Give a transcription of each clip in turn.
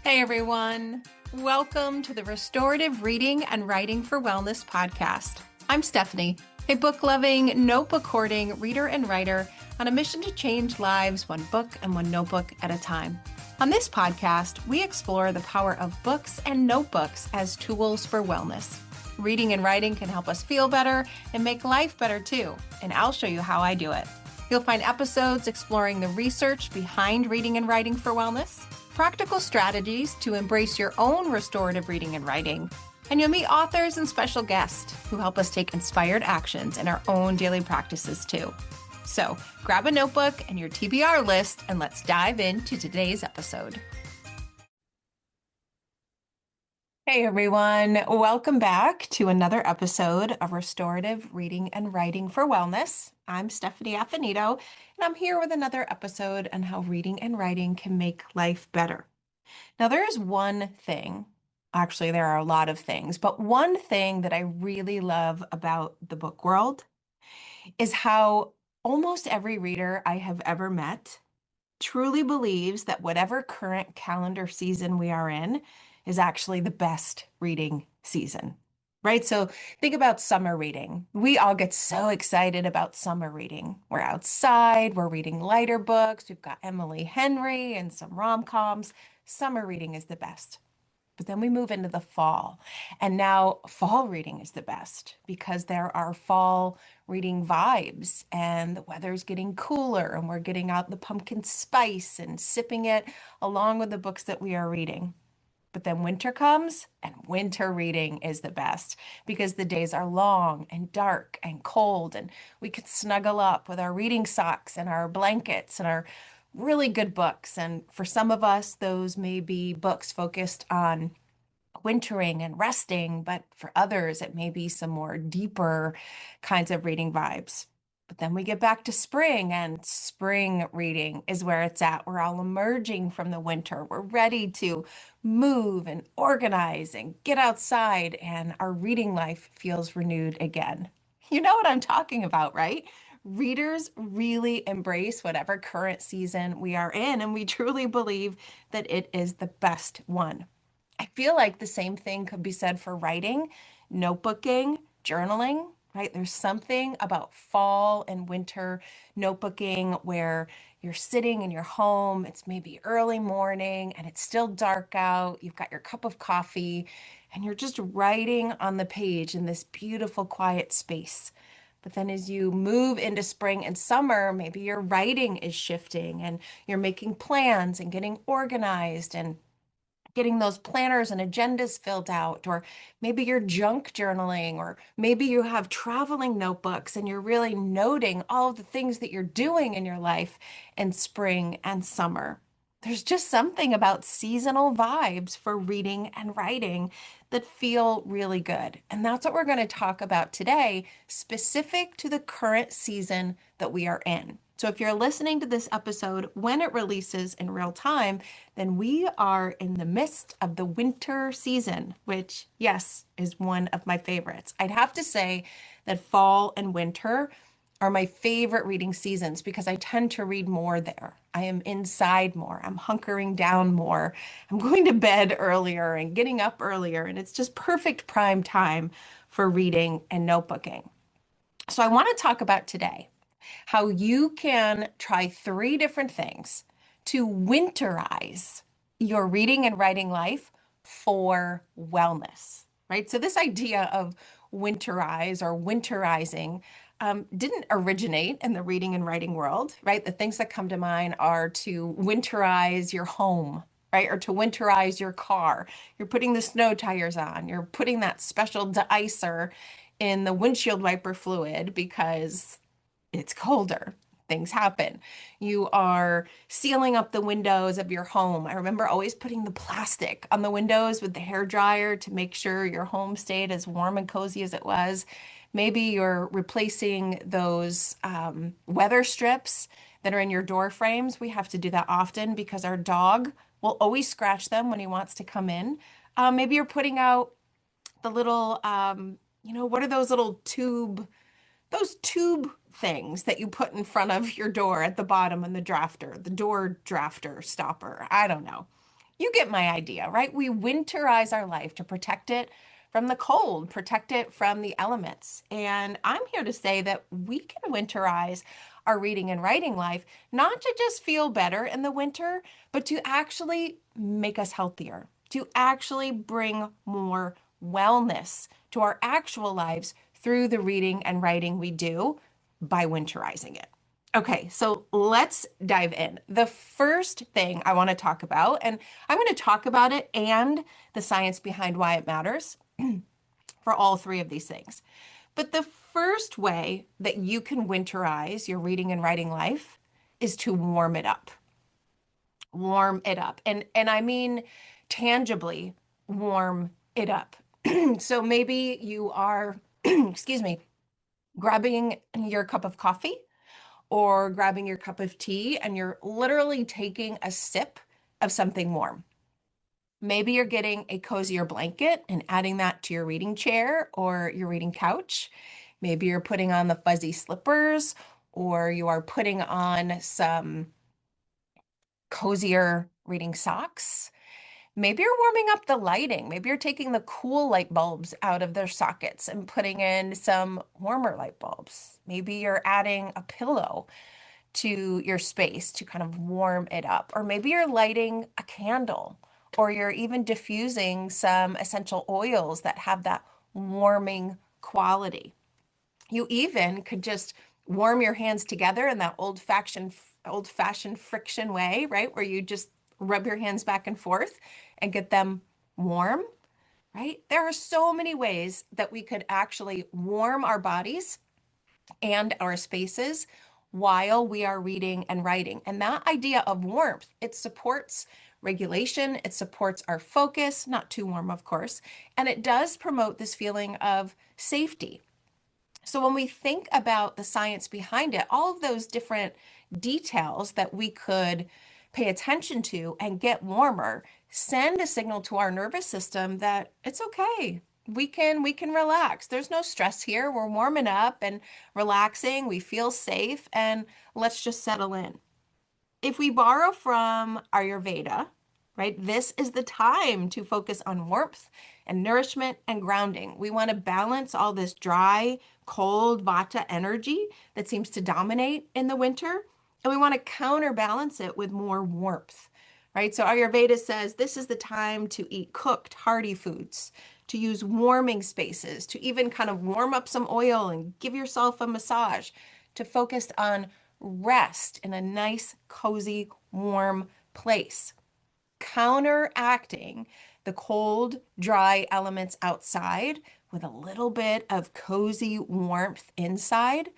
Hey everyone, welcome to the Restorative Reading and Writing for Wellness podcast. I'm Stephanie, a book-loving, notebook-hoarding reader and writer on a mission to change lives one book and one notebook at a time. On this podcast, we explore the power of books and notebooks as tools for wellness. Reading and writing can help us feel better and make life better too, and I'll show you how I do it. You'll find episodes exploring the research behind reading and writing for wellness, practical strategies to embrace your own restorative reading and writing, and you'll meet authors and special guests who help us take inspired actions in our own daily practices too. So grab a notebook and your TBR list and let's dive into today's episode. Hey everyone, welcome back to another episode of Restorative Reading and Writing for Wellness. I'm Stephanie Affinito, and I'm here with another episode on how reading and writing can make life better. Now, there is one thing, actually, there are a lot of things, but one thing that I really love about the book world is how almost every reader I have ever met truly believes that whatever current calendar season we are in is actually the best reading season, right? So think about summer reading. We all get so excited about summer reading. We're outside, we're reading lighter books. We've got Emily Henry and some rom-coms. Summer reading is the best. But then we move into the fall, and now fall reading is the best because there are fall reading vibes, and the weather's getting cooler, and we're getting out the pumpkin spice and sipping it along with the books that we are reading. But then winter comes, and winter reading is the best because the days are long and dark and cold, and we can snuggle up with our reading socks and our blankets and our really good books. And for some of us, those may be books focused on wintering and resting, but for others, it may be some more deeper kinds of reading vibes. But then we get back to spring, and spring reading is where it's at. We're all emerging from the winter. We're ready to move and organize and get outside, and our reading life feels renewed again. You know what I'm talking about, right? Readers really embrace whatever current season we are in, and we truly believe that it is the best one. I feel like the same thing could be said for writing, notebooking, journaling, right? There's something about fall and winter notebooking where you're sitting in your home, it's maybe early morning and it's still dark out. You've got your cup of coffee and you're just writing on the page in this beautiful, quiet space. But then as you move into spring and summer, maybe your writing is shifting and you're making plans and getting organized and getting those planners and agendas filled out, or maybe you're junk journaling, or maybe you have traveling notebooks and you're really noting all of the things that you're doing in your life in spring and summer. There's just something about seasonal vibes for reading and writing that feel really good. And that's what we're going to talk about today, specific to the current season that we are in. So if you're listening to this episode when it releases in real time, then we are in the midst of the winter season, which, yes, is one of my favorites. I'd have to say that fall and winter are my favorite reading seasons because I tend to read more there. I am inside more. I'm hunkering down more. I'm going to bed earlier and getting up earlier, and it's just perfect prime time for reading and notebooking. So I want to talk about today how you can try three different things to winterize your reading and writing life for wellness, right? So this idea of winterize or winterizing didn't originate in the reading and writing world, right? The things that come to mind are to winterize your home, right? Or to winterize your car. You're putting the snow tires on. You're putting that special deicer in the windshield wiper fluid because it's colder. Things happen. You are sealing up the windows of your home. I remember always putting the plastic on the windows with the hair dryer to make sure your home stayed as warm and cozy as it was. Maybe you're replacing those weather strips that are in your door frames. We have to do that often because our dog will always scratch them when he wants to come in. Maybe you're putting out the little, what are those tube things that you put in front of your door at the bottom and the door drafter stopper. I don't know. You get my idea, right? We winterize our life to protect it from the cold, protect it from the elements. And I'm here to say that we can winterize our reading and writing life, not to just feel better in the winter, but to actually make us healthier, to actually bring more wellness to our actual lives through the reading and writing we do by winterizing it. Okay, so let's dive in. The first thing I want to talk about, and I'm going to talk about it and the science behind why it matters for all three of these things. But the first way that you can winterize your reading and writing life is to warm it up. Warm it up. And I mean tangibly warm it up. So maybe you are, excuse me, grabbing your cup of coffee or grabbing your cup of tea and you're literally taking a sip of something warm. Maybe you're getting a cozier blanket and adding that to your reading chair or your reading couch. Maybe you're putting on the fuzzy slippers or you are putting on some cozier reading socks. Maybe you're warming up the lighting. Maybe you're taking the cool light bulbs out of their sockets and putting in some warmer light bulbs. Maybe you're adding a pillow to your space to kind of warm it up. Or maybe you're lighting a candle, or you're even diffusing some essential oils that have that warming quality. You even could just warm your hands together in that old-fashioned friction way, right? Where you just rub your hands back and forth and get them warm, right? There are so many ways that we could actually warm our bodies and our spaces while we are reading and writing. And that idea of warmth, it supports regulation, it supports our focus, not too warm, of course, and it does promote this feeling of safety. So when we think about the science behind it, all of those different details that we could pay attention to and get warmer send a signal to our nervous system that it's okay. We can relax. There's no stress here. We're warming up and relaxing. We feel safe and let's just settle in. If we borrow from Ayurveda, right, this is the time to focus on warmth and nourishment and grounding. We want to balance all this dry, cold vata energy that seems to dominate in the winter, and we want to counterbalance it with more warmth, right? So Ayurveda says this is the time to eat cooked, hearty foods, to use warming spaces, to even kind of warm up some oil and give yourself a massage, to focus on rest in a nice, cozy, warm place. Counteracting the cold, dry elements outside with a little bit of cozy warmth inside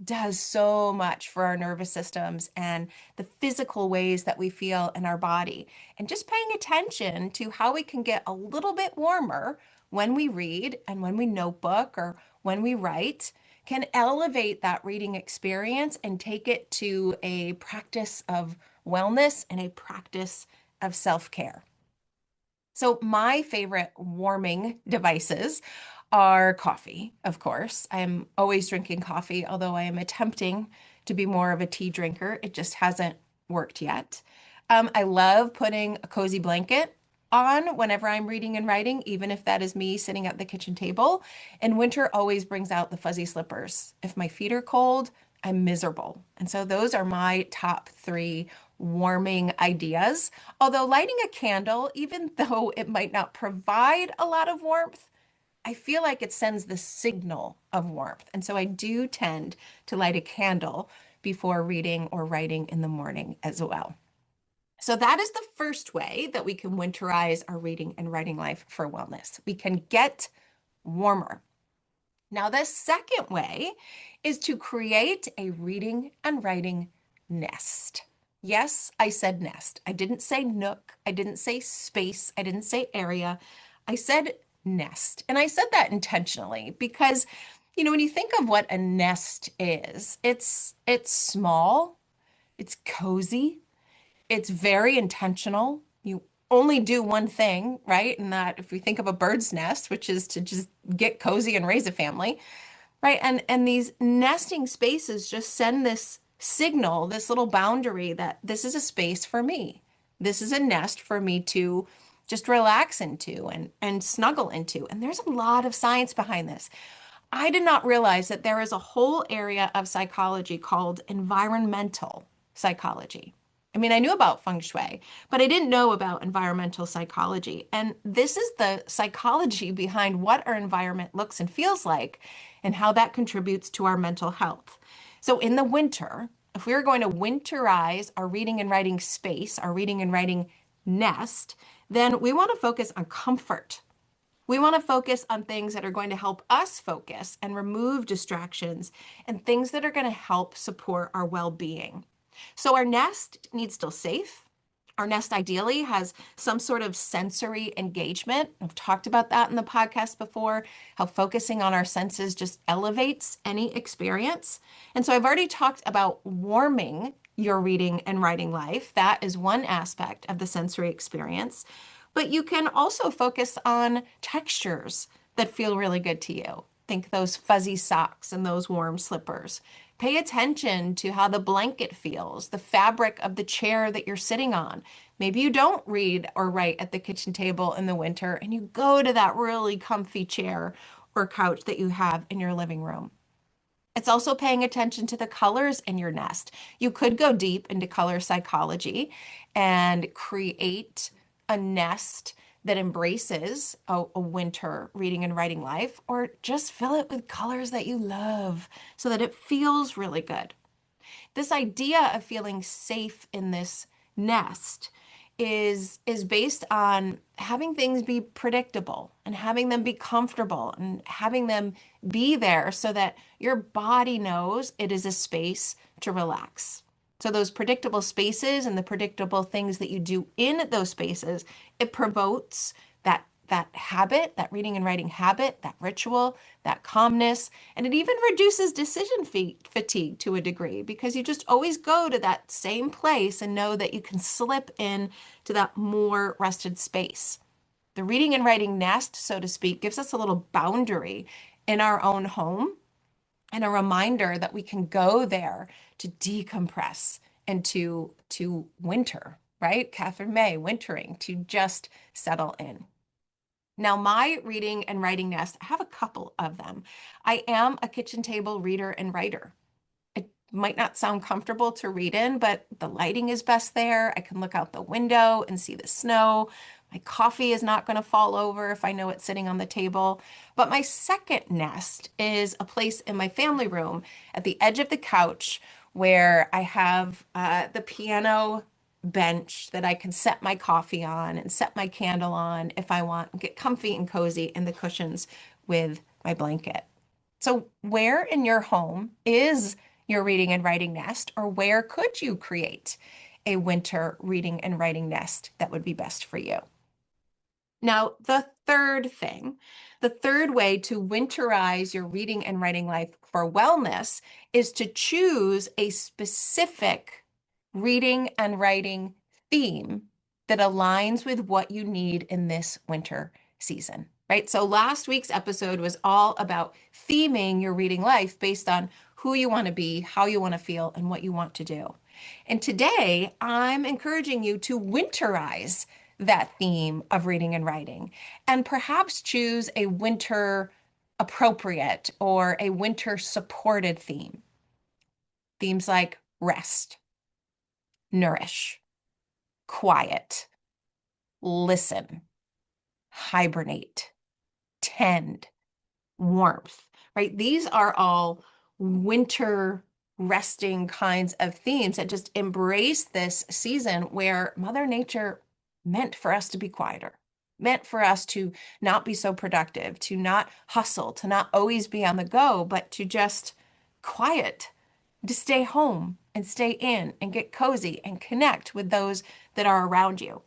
does so much for our nervous systems and the physical ways that we feel in our body. And just paying attention to how we can get a little bit warmer when we read and when we notebook or when we write can elevate that reading experience and take it to a practice of wellness and a practice of self-care. So my favorite warming devices are coffee, of course. I'm always drinking coffee, although I am attempting to be more of a tea drinker. It just hasn't worked yet. I love putting a cozy blanket on whenever I'm reading and writing, even if that is me sitting at the kitchen table. And winter always brings out the fuzzy slippers. If my feet are cold, I'm miserable. And so those are my top three warming ideas. Although lighting a candle, even though it might not provide a lot of warmth, I feel like it sends the signal of warmth. And so I do tend to light a candle before reading or writing in the morning as well. So that is the first way that we can winterize our reading and writing life for wellness. We can get warmer. Now, the second way is to create a reading and writing nest. Yes, I said nest. I didn't say nook. I didn't say space. I didn't say area. I said nest. And I said that intentionally because, when you think of what a nest is, it's small, it's cozy, it's very intentional. You only do one thing, right? And that if we think of a bird's nest, which is to just get cozy and raise a family, right? And these nesting spaces just send this signal, this little boundary that this is a space for me. This is a nest for me to just relax into and snuggle into. And there's a lot of science behind this. I did not realize that there is a whole area of psychology called environmental psychology. I mean, I knew about feng shui, but I didn't know about environmental psychology. And this is the psychology behind what our environment looks and feels like and how that contributes to our mental health. So in the winter, if we are going to winterize our reading and writing space, our reading and writing nest, then we want to focus on comfort. We want to focus on things that are going to help us focus and remove distractions and things that are going to help support our well-being. So our nest needs to feel safe. Our nest ideally has some sort of sensory engagement. I've talked about that in the podcast before, how focusing on our senses just elevates any experience. And so I've already talked about warming your reading and writing life. That is one aspect of the sensory experience. But you can also focus on textures that feel really good to you. Think those fuzzy socks and those warm slippers. Pay attention to how the blanket feels, the fabric of the chair that you're sitting on. Maybe you don't read or write at the kitchen table in the winter and you go to that really comfy chair or couch that you have in your living room. It's also paying attention to the colors in your nest. You could go deep into color psychology and create a nest that embraces a winter reading and writing life, or just fill it with colors that you love so that it feels really good. This idea of feeling safe in this nest is based on having things be predictable and having them be comfortable and having them be there so that your body knows it is a space to relax. So those predictable spaces and the predictable things that you do in those spaces, it promotes that habit, that reading and writing habit, that ritual, that calmness, and it even reduces decision fatigue to a degree because you just always go to that same place and know that you can slip in to that more rested space. The reading and writing nest, so to speak, gives us a little boundary in our own home and a reminder that we can go there to decompress and to winter, right? Catherine May, wintering, to just settle in. Now, my reading and writing nest, I have a couple of them. I am a kitchen table reader and writer. It might not sound comfortable to read in, but the lighting is best there. I can look out the window and see the snow. My coffee is not going to fall over if I know it's sitting on the table. But my second nest is a place in my family room at the edge of the couch where I have the piano bench that I can set my coffee on and set my candle on if I want, get comfy and cozy in the cushions with my blanket. So, where in your home is your reading and writing nest, or where could you create a winter reading and writing nest that would be best for you? Now, the third way to winterize your reading and writing life for wellness is to choose a specific reading and writing theme that aligns with what you need in this winter season, right? So last week's episode was all about theming your reading life based on who you want to be, how you want to feel, and what you want to do. And today, I'm encouraging you to winterize that theme of reading and writing and perhaps choose a winter appropriate or a winter supported theme. Themes like rest, nourish, quiet, listen, hibernate, tend, warmth, right? These are all winter resting kinds of themes that just embrace this season where Mother Nature meant for us to be quieter, meant for us to not be so productive, to not hustle, to not always be on the go, but to just quiet, to stay home and stay in and get cozy and connect with those that are around you.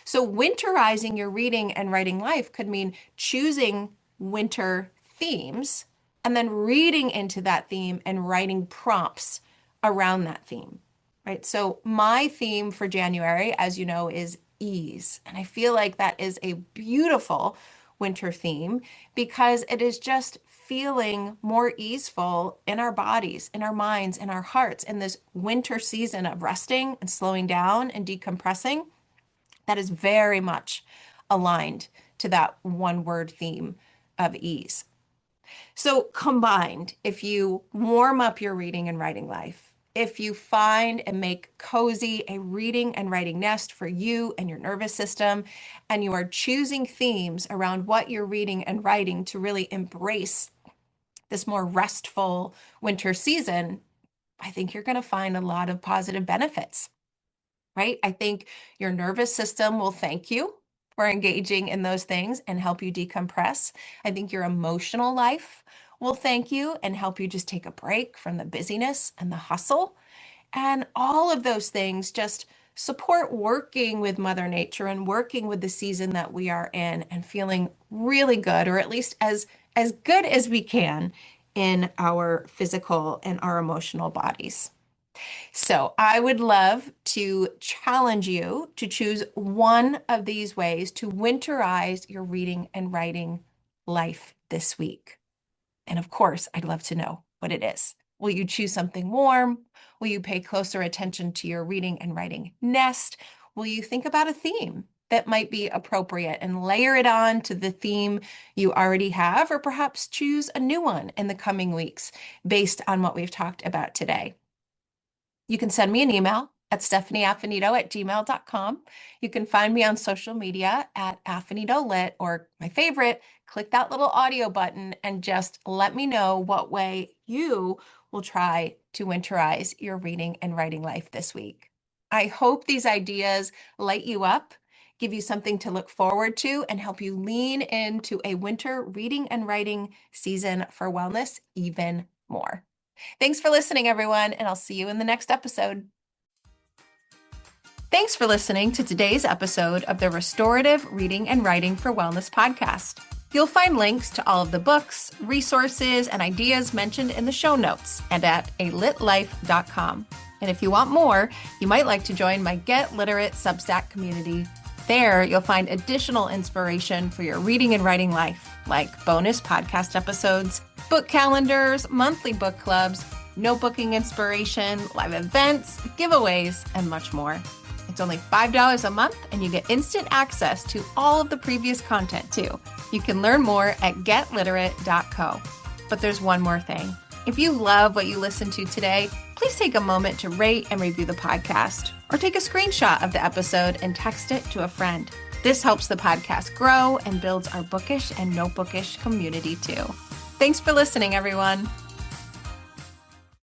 So, winterizing your reading and writing life could mean choosing winter themes and then reading into that theme and writing prompts around that theme, right? So, my theme for January, as you know, is ease. And I feel like that is a beautiful winter theme because it is just feeling more easeful in our bodies, in our minds, in our hearts in this winter season of resting and slowing down and decompressing. That is very much aligned to that one word theme of ease. So combined, if you warm up your reading and writing life, if you find and make cozy a reading and writing nest for you and your nervous system, and you are choosing themes around what you're reading and writing to really embrace this more restful winter season, I think you're going to find a lot of positive benefits, right? I think your nervous system will thank you for engaging in those things and help you decompress. I think your emotional life will thank you and help you just take a break from the busyness and the hustle. And all of those things just support working with Mother Nature and working with the season that we are in and feeling really good, or at least as good as we can in our physical and our emotional bodies. So I would love to challenge you to choose one of these ways to winterize your reading and writing life this week. And of course, I'd love to know what it is. Will you choose something warm? Will you pay closer attention to your reading and writing nest? Will you think about a theme that might be appropriate and layer it on to the theme you already have, or perhaps choose a new one in the coming weeks based on what we've talked about today? You can send me an email at stephanieaffinito@gmail.com. You can find me on social media at AffinitoLit, or my favorite, click that little audio button and just let me know what way you will try to winterize your reading and writing life this week. I hope these ideas light you up, give you something to look forward to, and help you lean into a winter reading and writing season for wellness even more. Thanks for listening, everyone, and I'll see you in the next episode. Thanks for listening to today's episode of the Restorative Reading and Writing for Wellness podcast. You'll find links to all of the books, resources, and ideas mentioned in the show notes and at alitlife.com. And if you want more, you might like to join my Get Literate Substack community. There, you'll find additional inspiration for your reading and writing life, like bonus podcast episodes, book calendars, monthly book clubs, notebooking inspiration, live events, giveaways, and much more. It's only $5 a month, and you get instant access to all of the previous content, too. You can learn more at getliterate.co. But there's one more thing. If you love what you listened to today, please take a moment to rate and review the podcast, or take a screenshot of the episode and text it to a friend. This helps the podcast grow and builds our bookish and notebookish community too. Thanks for listening, everyone.